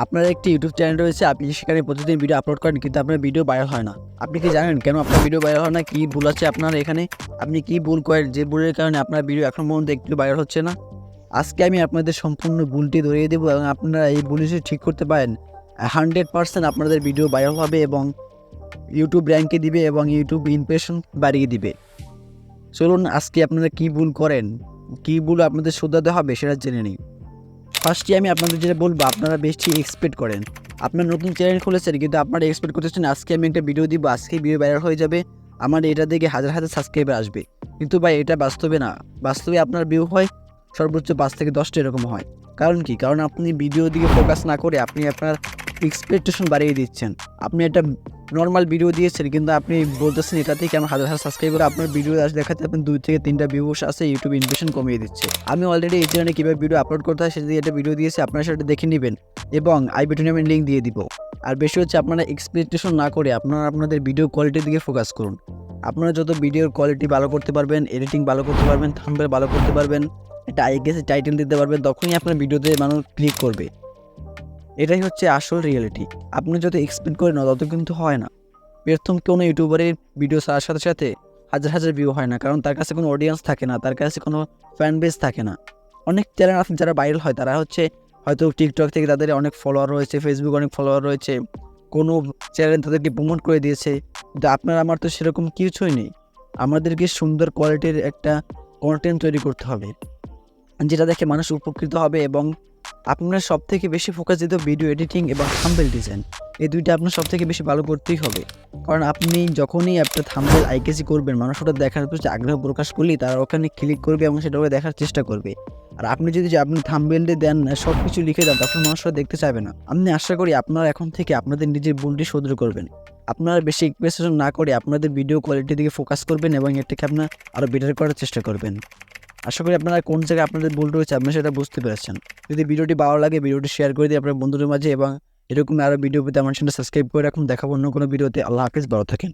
আপনার একটি YouTube channel রয়েছে, আপনি সেখানে প্রতিদিন ভিডিও আপলোড করেন কিন্তু আপনার ভিডিও ভাইরাল হয় না। আপনি কি জানেন কেন আপনার ভিডিও ভাইরাল হয় না? কী ভুল আছে আপনার এখানে? আপনি কি ভুল করেন যে ভুলের কারণে আপনার ভিডিও এখন পর্যন্ত একটু ভাইরাল হচ্ছে না? আজকে আমি আপনাদের সম্পূর্ণ ভুলটি ধরিয়ে দেবো এবং আপনারা এই ভুল যদি ঠিক করতে পারেন 100% আপনাদের ভিডিও ভাইরাল হবে এবং ইউটিউব র্যাঙ্কে দিবে এবং ইউটিউব ইমপ্রেশন বাড়িয়ে দিবে। চলুন আজকে আপনারা কী ভুল করেন, কী ভুল আপনাদের শুধরাতে হবে সেটা জেনে নিই। ফার্স্টে আমি আপনাদের যেটা বলবো, আপনারা বেশি এক্সপেক্ট করেন। আপনার নতুন চ্যানেল খুলেছেন কিন্তু আপনারা এক্সপেক্ট করতেছেন আজকে আমি একটা ভিডিও দিব, আজকেই ভিডিও ভাইরাল হয়ে যাবে, আমার এটা দেখে হাজার হাজার সাবস্ক্রাইবার আসবে। কিন্তু ভাই এটা বাস্তবে না। বাস্তবে আপনার ভিউ হয় সর্বোচ্চ 5 থেকে 10টা এরকম হয়। কারণ কি? কারণ আপনি ভিডিওর দিকে ফোকাস না করে আপনি আপনার এক্সপেকটেশন বাড়িয়ে দিচ্ছেন। আপনি একটা নর্মাল ভিডিও দিয়েছেন কিন্তু আপনি বলতেছেন এটা থেকে আমার হাজার হাজার সাবস্ক্রাইবার, আপনার ভিডিও দেখাতে আপনি 2 থেকে 3টা ভিউস আছে, ইউটিউব ইমপ্রেশন কমিয়ে দিচ্ছে। আমি অলরেডি এই চ্যানেলে কীভাবে ভিডিও আপলোড করতে হয় সেটা দিয়ে একটা ভিডিও দিয়েছি, আপনারা সেটা দেখে নেবেন এবং আই বাটনে আমি লিঙ্ক দিয়ে দিব। আর বেশি হচ্ছে আপনারা এক্সপেকটেশন না করে আপনারা আপনাদের ভিডিও কোয়ালিটির দিকে ফোকাস করুন। আপনারা যত ভিডিওর কোয়ালিটি ভালো করতে পারবেন, এডিটিং ভালো করতে পারবেন, থাম্বনেল ভালো করতে পারবেন, একটা আইগেসি টাইটেল দিতে পারবেন, তখনই আপনার ভিডিওতে মানুষ ক্লিক করবে। এটাই হচ্ছে আসল রিয়েলিটি। আপনি যত এক্সপেক্ট করেন না তত কিন্তু হয় না। প্রথম কোনো ইউটিউবারের ভিডিও ছাড়ার সাথে সাথে হাজার হাজার ভিউ হয় না, কারণ তার কাছে কোনো অডিয়েন্স থাকে না, তার কাছে কোনো ফ্যান বেস থাকে না। অনেক চ্যানেল আছে যারা ভাইরাল হয়, তারা হচ্ছে হয়তো টিকটক থেকে তাদের অনেক ফলোয়ার রয়েছে, ফেসবুক অনেক ফলোয়ার রয়েছে, কোনো চ্যানেল তাদেরকে প্রমোট করে দিয়েছে। কিন্তু আপনার আমার তো সেরকম কিছুই নেই। আমাদেরকে সুন্দর কোয়ালিটির একটা কন্টেন্ট তৈরি করতে হবে যেটা দেখে মানুষ উপকৃত হবে এবং আপনার সবথেকে বেশি ফোকাস দিতে হবে ভিডিও এডিটিং এবং থাম্বনেল ডিজাইন। এই দুইটা আপনার সবথেকে বেশি ভালো করতেই হবে। কারণ আপনি যখনই একটা থাম্বনেল আইকেসি করবেন, মানুষ ওটা দেখার প্রতি আগ্রহ প্রকাশ করলেই তারা ওখানে ক্লিক করবে এবং সেটাকে দেখার চেষ্টা করবে। আর আপনি যদি আপনি থাম্বনেলে দেন সব কিছু লিখে দেন, তখন মানুষরা দেখতে চাইবে না। আমি আশা করি আপনারা এখন থেকে আপনাদের নিজের ভুলটি শুধরে করবেন। আপনারা বেশি এক্সপ্রেশন না করে আপনাদের ভিডিও কোয়ালিটির দিকে ফোকাস করবেন এবং এটাকে আপনার আরও বেটার করার চেষ্টা করবেন। আশা করি আপনারা কোন জায়গায় আপনাদের ভুল রয়েছে আপনারা সেটা বুঝতে পেরেছেন। যদি ভিডিওটি ভালো লাগে ভিডিওটি শেয়ার করে দিন আপনার বন্ধুদের মাঝে এবং এরকম আরও ভিডিও পেতে আমার চ্যানেলটা সাবস্ক্রাইব করে রাখুন। দেখাবো অন্য কোনো ভিডিওতে। আল্লাহ হাফেজ, ভালো থাকেন।